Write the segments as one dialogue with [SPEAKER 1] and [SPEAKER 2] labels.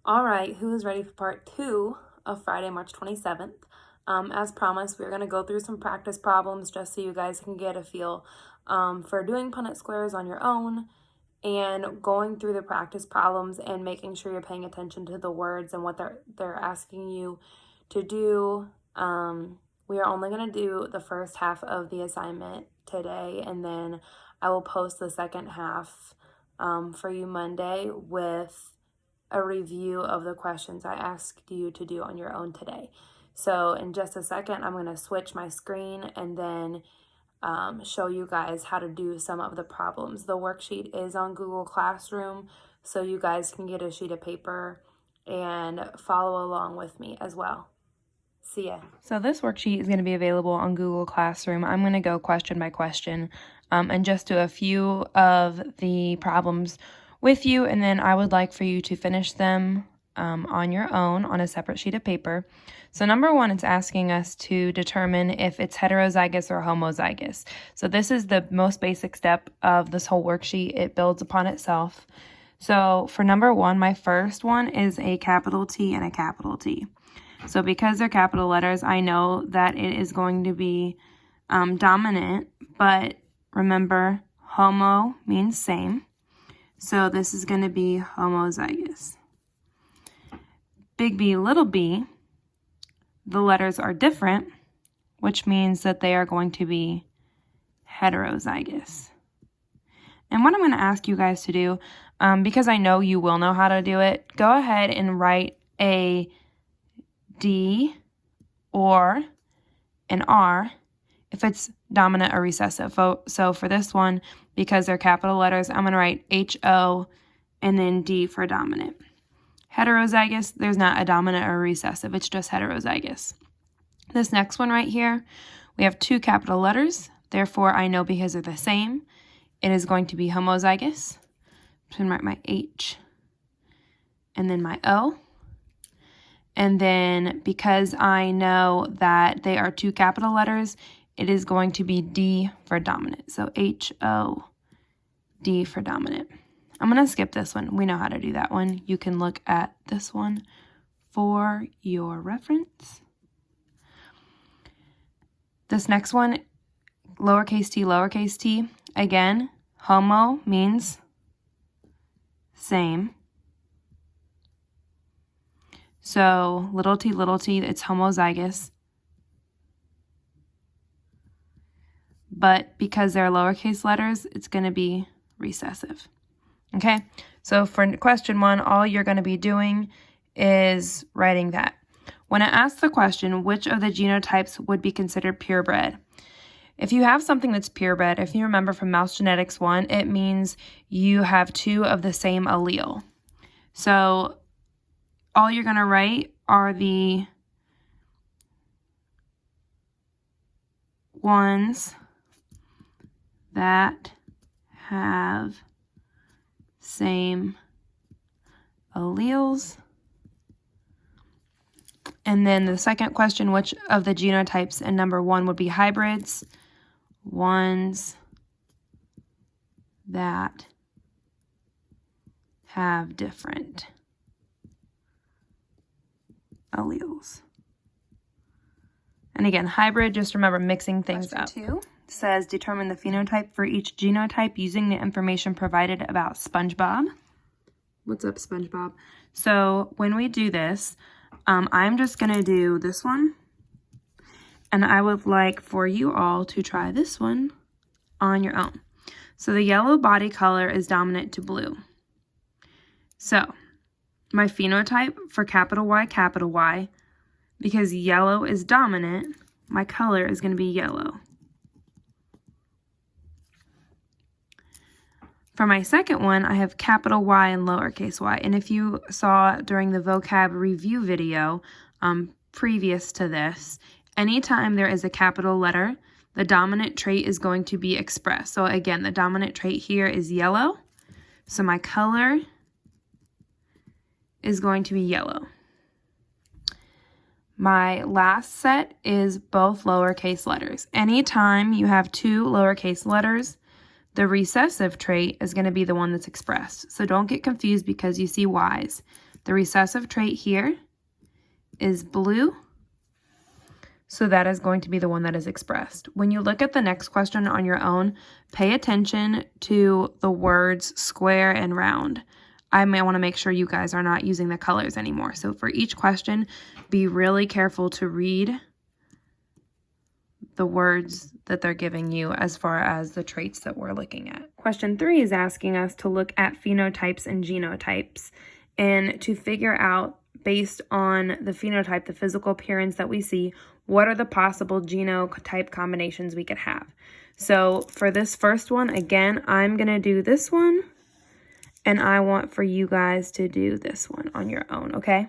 [SPEAKER 1] All right, who is ready for part 2 of Friday, March 27th? As promised, we're going to go through some practice problems just so you guys can get a feel for doing Punnett squares on your own and going through the practice problems and making sure you're paying attention to the words and what they're asking you to do. We are only going to do the first half of the assignment today, and then I will post the second half for you Monday with a review of the questions I asked you to do on your own today. So in just a second, I'm going to switch my screen and then show you guys how to do some of the problems. The worksheet is on Google Classroom, so you guys can get a sheet of paper and follow along with me as well. See ya. So this worksheet is going to be available on Google Classroom. I'm going to go question by question and just do a few of the problems with you, and then I would like for you to finish them on your own on a separate sheet of paper. So number 1, it's asking us to determine if it's heterozygous or homozygous. So this is the most basic step of this whole worksheet. It builds upon itself. So for number 1, my first one is a capital T and a capital T. So because they're capital letters, I know that it is going to be dominant, but remember, homo means same. So this is going to be homozygous. Big B, little b, the letters are different, which means that they are going to be heterozygous. And what I'm going to ask you guys to do, because I know you will know how to do it, go ahead and write a D or an R if it's dominant or recessive. So for this one, because they're capital letters, I'm going to write H-O and then D for dominant. Heterozygous, there's not a dominant or recessive. It's just heterozygous. This next one right here, we have 2 capital letters. Therefore, I know because they're the same, it is going to be homozygous. I'm going to write my H and then my O. And then because I know that they are 2 capital letters, it is going to be D for dominant. So H-O-D for dominant. I'm going to skip this one. We know how to do that one. You can look at this one for your reference. This next one, lowercase t. Again, homo means same. So little t, it's homozygous. But because they're lowercase letters, it's going to be recessive. Okay, so for question 1, all you're going to be doing is writing that. When it asks the question, which of the genotypes would be considered purebred? If you have something that's purebred, if you remember from Mouse Genetics 1, it means you have 2 of the same allele. So all you're going to write are the ones that have same alleles. And then the second question, which of the genotypes in number 1 would be hybrids? Ones that have different alleles. And again, hybrid, just remember mixing things up. Question 2 says determine the phenotype for each genotype using the information provided about Spongebob. What's up, Spongebob? So when we do this, I'm just going to do this one, and I would like for you all to try this one on your own. So the yellow body color is dominant to blue. So my phenotype for capital Y, because yellow is dominant, my color is going to be yellow. For my second one, I have capital Y and lowercase y. And if you saw during the vocab review video previous to this, anytime there is a capital letter, the dominant trait is going to be expressed. So again, the dominant trait here is yellow. So my color is going to be yellow. My last set is both lowercase letters. Anytime you have 2 lowercase letters, the recessive trait is going to be the one that's expressed. So don't get confused because you see Y's. The recessive trait here is blue, so that is going to be the one that is expressed. When you look at the next question on your own, pay attention to the words square and round. I may want to make sure you guys are not using the colors anymore. So for each question, be really careful to read the words that they're giving you as far as the traits that we're looking at. Question 3 is asking us to look at phenotypes and genotypes and to figure out, based on the phenotype, the physical appearance that we see, what are the possible genotype combinations we could have. So for this first one, again, I'm going to do this one, and I want for you guys to do this one on your own, okay?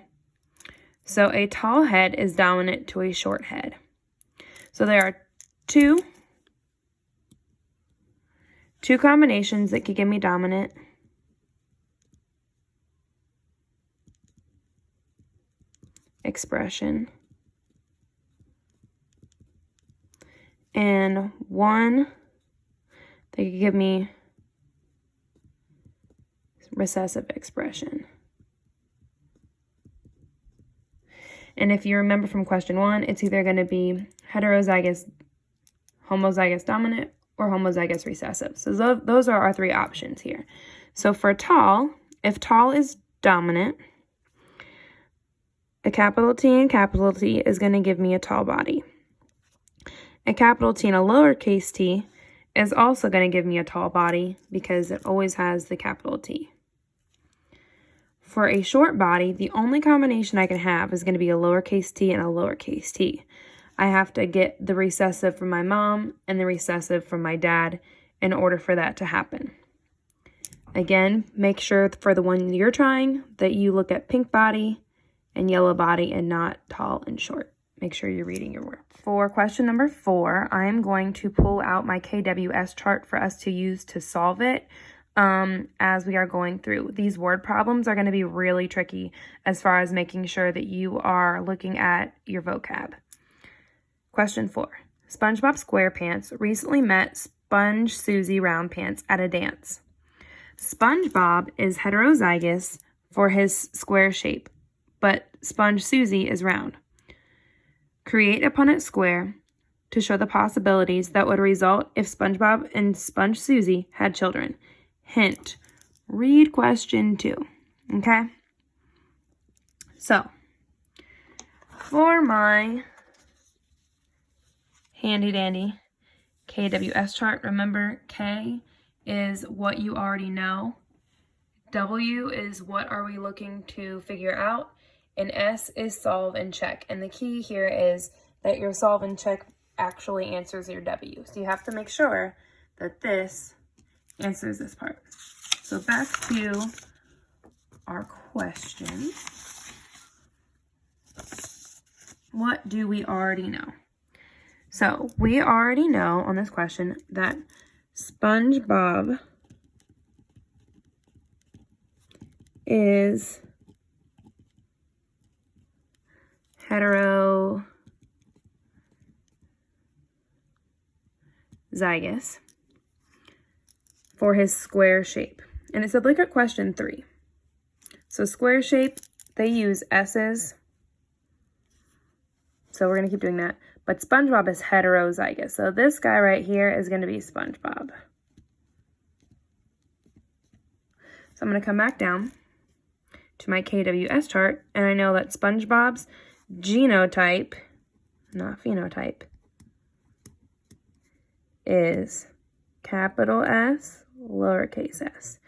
[SPEAKER 1] So a tall head is dominant to a short head. So there are two combinations that could give me dominant. Expression. And one that could give me recessive expression. And if you remember from question 1, it's either going to be heterozygous, homozygous dominant, or homozygous recessive. So those are our 3 options here. So for tall, if tall is dominant, a capital T and capital T is going to give me a tall body. A capital T and a lowercase t is also going to give me a tall body because it always has the capital T. For a short body, the only combination I can have is going to be a lowercase t and a lowercase t. I have to get the recessive from my mom and the recessive from my dad in order for that to happen. Again, make sure for the one you're trying that you look at pink body and yellow body and not tall and short. Make sure you're reading your work. For question number 4, I'm going to pull out my KWS chart for us to use to solve it as we are going through. These word problems are going to be really tricky as far as making sure that you are looking at your vocab. Question 4. SpongeBob SquarePants recently met Sponge Susie Roundpants at a dance. SpongeBob is heterozygous for his square shape, but Sponge Susie is round. Create a Punnett square to show the possibilities that would result if SpongeBob and Sponge Susie had children. Hint, read question 2, okay? So, for my handy dandy KWS chart, remember K is what you already know, W is what are we looking to figure out, and S is solve and check. And the key here is that your solve and check actually answers your W. So you have to make sure that this answers this part. So back to our question. What do we already know? So we already know on this question that SpongeBob is heterozygous for his square shape. And it said, look at question 3. So square shape, they use S's. So we're going to keep doing that. But SpongeBob is heterozygous. So this guy right here is going to be SpongeBob. So I'm going to come back down to my KWS chart, and I know that SpongeBob's genotype, not phenotype, is capital S, lowercase s.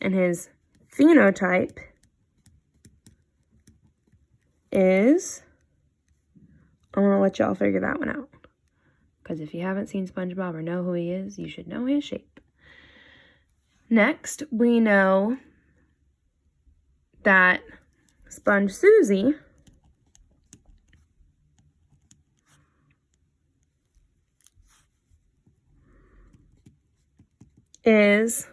[SPEAKER 1] And his phenotype is, I'm going to let y'all figure that one out. Because if you haven't seen SpongeBob or know who he is, you should know his shape. Next, we know that Sponge Susie is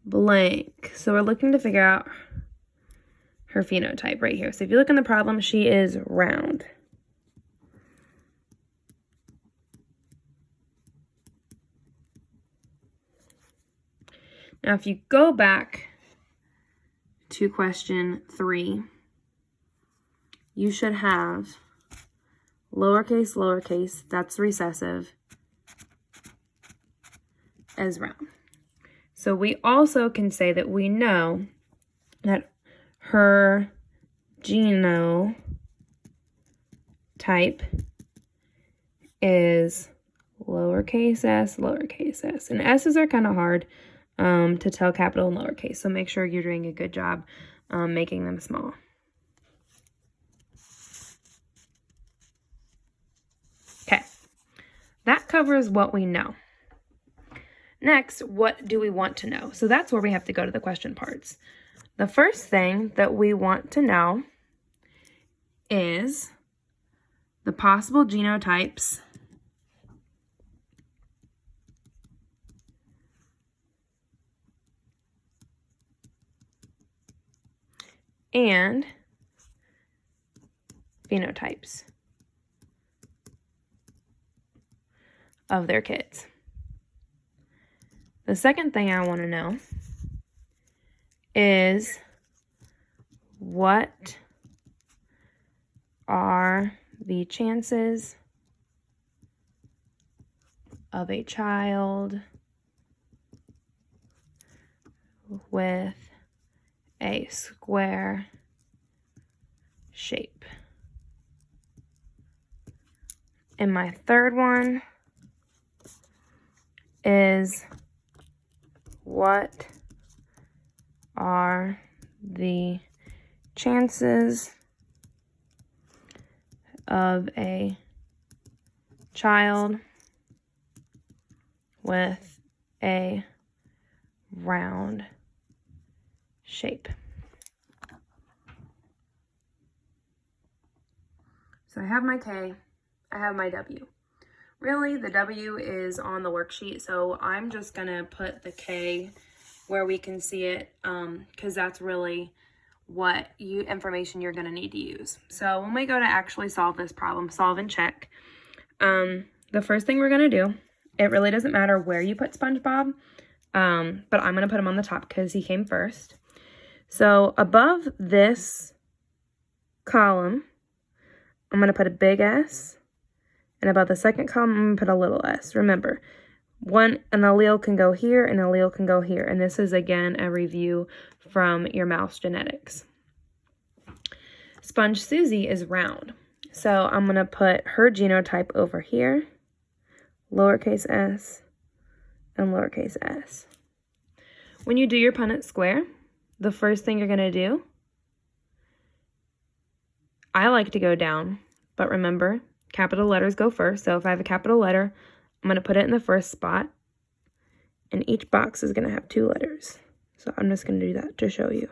[SPEAKER 1] blank. So we're looking to figure out her phenotype right here. So if you look in the problem, she is round. Now if you go back to question 3, you should have lowercase, lowercase, that's recessive, as round. So we also can say that we know that her genotype is lowercase s, lowercase s. And s's are kind of hard to tell capital and lowercase, so make sure you're doing a good job making them small. Okay, that covers what we know. Next, what do we want to know? So that's where we have to go to the question parts. The first thing that we want to know is the possible genotypes and phenotypes of their kids. The second thing I want to know is what are the chances of a child with a square shape. And my third one is what are the chances of a child with a round shape. So I have my K, I have my W. Really, the W is on the worksheet, so I'm just going to put the K where we can see it, because that's really what information you're going to need to use. So when we go to actually solve this problem, solve and check, the first thing we're going to do, it really doesn't matter where you put Spongebob, but I'm going to put him on the top because he came first. So above this column, I'm going to put a big S. And above the second column, I'm going to put a little s. Remember, an allele can go here, an allele can go here. And this is, again, a review from your mouse genetics. Sponge Susie is round. So I'm going to put her genotype over here, lowercase s and lowercase s. When you do your Punnett square, the first thing you're going to do, I like to go down, but remember, capital letters go first. So if I have a capital letter, I'm going to put it in the first spot. And each box is going to have 2 letters. So I'm just going to do that to show you.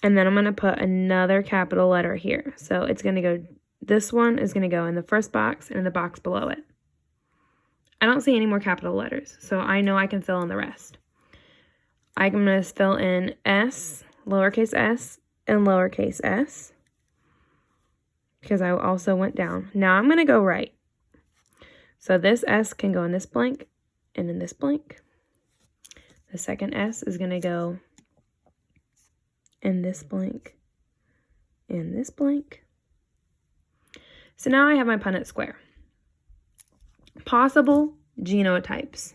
[SPEAKER 1] And then I'm going to put another capital letter here. So it's going to go, this one is going to go in the first box and in the box below it. I don't see any more capital letters, so I know I can fill in the rest. I'm going to fill in S, lowercase s, and lowercase s, because I also went down. Now I'm going to go right. So this S can go in this blank and in this blank. The second S is going to go in this blank and this blank. So now I have my Punnett square. Possible genotypes.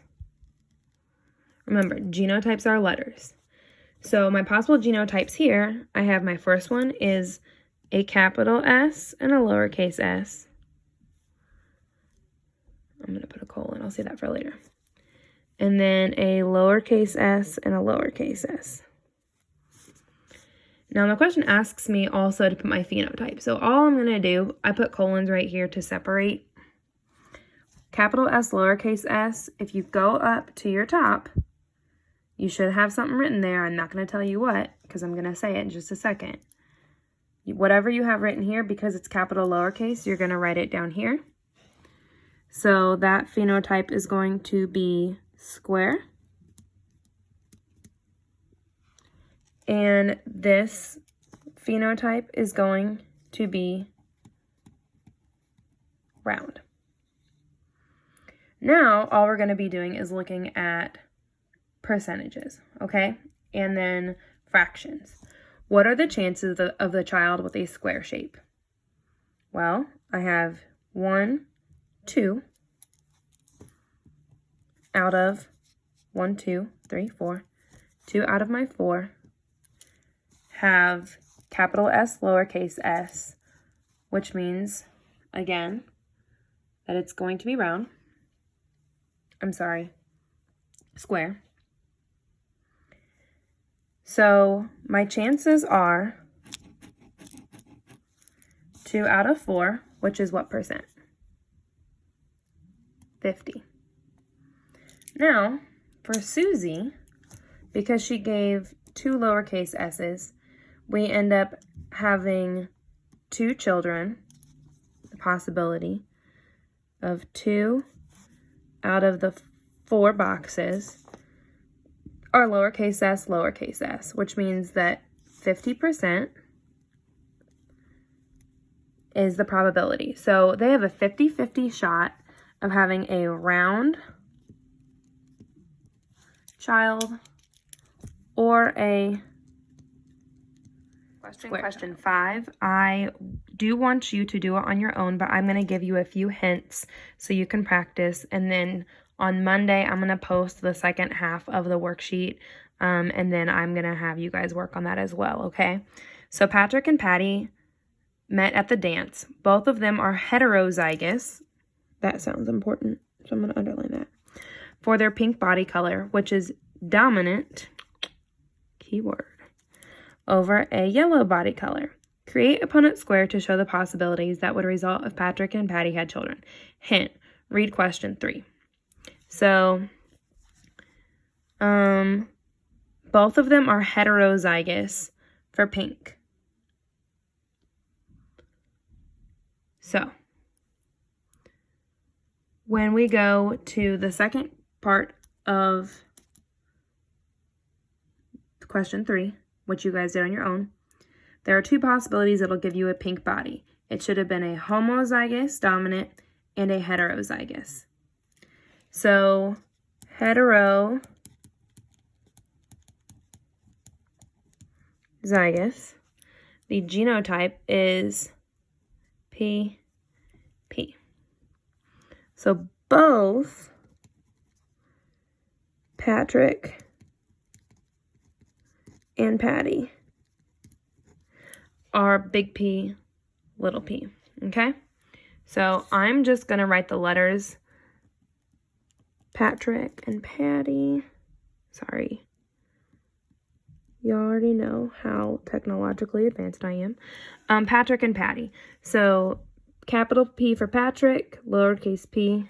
[SPEAKER 1] Remember, genotypes are letters. So my possible genotypes here, I have my first one is a capital S and a lowercase s. I'm going to put a colon. I'll say that for later. And then a lowercase s and a lowercase s. Now my question asks me also to put my phenotype. So all I'm going to do, I put colons right here to separate. Capital S, lowercase s, if you go up to your top, you should have something written there. I'm not going to tell you what, because I'm going to say it in just a second. Whatever you have written here, because it's capital lowercase, you're going to write it down here. So that phenotype is going to be square. And this phenotype is going to be round. Now, all we're going to be doing is looking at percentages, okay? and then fractions. What are the chances of the child with a square shape? Well, I have 1, 2 out of 1, 2, 3, 4. 2 out of my 4 have capital S, lowercase s, which means, again, that it's going to be round. I'm sorry, square. So my chances are 2 out of 4, which is what percent? 50. Now, for Susie, because she gave 2 lowercase s's, we end up having 2 children, the possibility of 2 out of the 4 boxes are lowercase s, which means that 50% is the probability. So they have a 50-50 shot of having a round child or a square. Question 5. I do want you to do it on your own, but I'm going to give you a few hints so you can practice. And then on Monday, I'm going to post the second half of the worksheet, and then I'm going to have you guys work on that as well, okay? So Patrick and Patty met at the dance. Both of them are heterozygous. That sounds important, so I'm going to underline that. For their pink body color, which is dominant, keyword, over a yellow body color. Create a Punnett square to show the possibilities that would result if Patrick and Patty had children. Hint, read question 3. So, both of them are heterozygous for pink. So, when we go to the second part of question 3, which you guys did on your own, there are 2 possibilities that'll give you a pink body. It should have been a homozygous dominant and a heterozygous. So, heterozygous, the genotype is PP. So, both Patrick and Patty are big P, little p, okay? So I'm just going to write the letters Patrick and Patty. Sorry. You already know how technologically advanced I am. Patrick and Patty. So capital P for Patrick, lowercase p.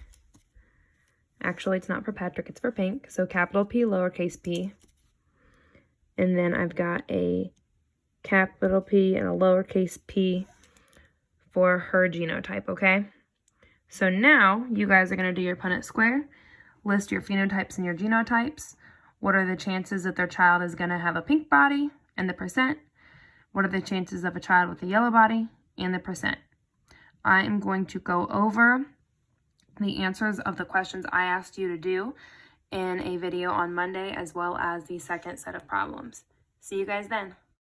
[SPEAKER 1] Actually, it's not for Patrick, it's for pink. So capital P, lowercase p. And then I've got a capital P and a lowercase p for her genotype, okay? So now you guys are going to do your Punnett square. List your phenotypes and your genotypes. What are the chances that their child is going to have a pink body and the percent? What are the chances of a child with a yellow body and the percent? I am going to go over the answers of the questions I asked you to do in a video on Monday, as well as the second set of problems. See you guys then.